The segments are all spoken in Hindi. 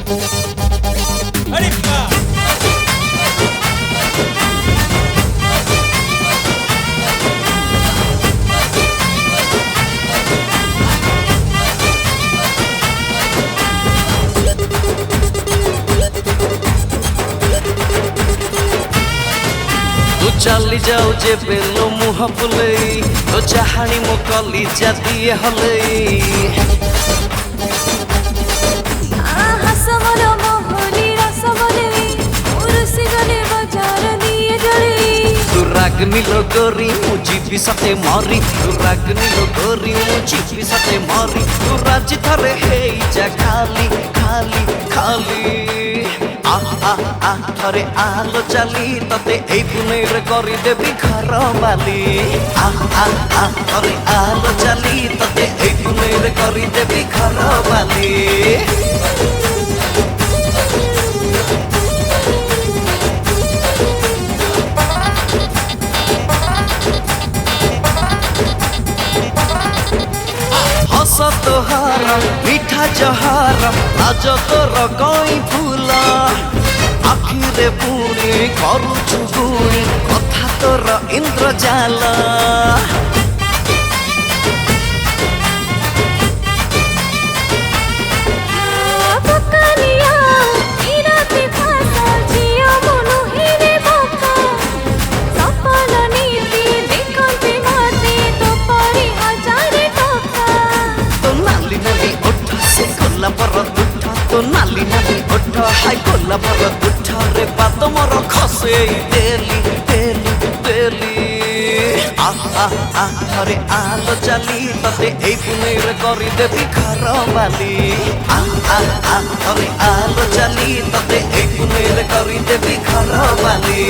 अरे वाह तू चली जाऊ जे बेलो मुह फुले तो चाहानी मो कली जा दिए हले तू रागनी लो गोरी मुझी भी सते मारी तू रागनी लो गोरी मुझी भी सते मारी तू राजी थरे हे जा खाली खाली खाली आ आ आ थरे आलो चली तते ए पुनेर करी देबी घर बाली आ आ आ थरे आलो चली तते ए पुनेर करी देबी घर बाली हस तोहार मीठा जहार आज तोर कई फूल आखिरे पुणी करुछु गुणी कथा तोर इंद्रजाल तो नाली नाली ओठ हाय गोला भर दुठ रे बात मोर खसे डेली डेली डेली आ आ आ थरे आलो चली तते ए पुनेर करी देबी घर बाली आ आ आ थरे आलो चली तते ए पुनेर करी देबी घर बाली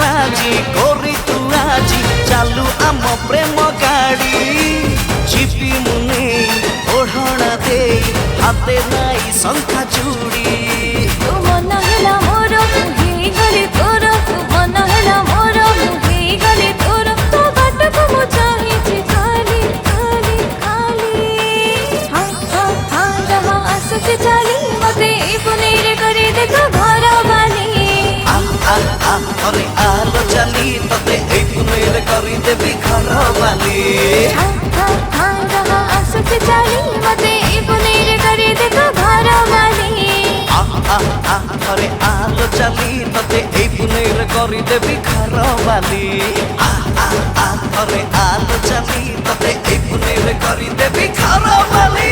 राजी गोरी तू आजी चालू आम प्रेम गाड़ी जीपी मुने ओढ़ना दे हाथे नाई शंखा चूड़ी तू मन हेला मोर मुहे गले तोर तू मन हेला मोर मुहे गले तोर तो बाट को मु चाहे छी खाली खाली खाली हां हां हां जहां आसुके चाली मते पुनेर करे देखो घर वाली आ आ अरे आलो चली तते ए पुनेर करी देबी घर वाली हां जहां आसुके चाली मते पुनेर करे देखो घर वाली आ अरे आलो चली तते ए पुनेर करी देबी घर वाली आ अरे आलो चली तते ए पुनेर करी देबी घर वाली।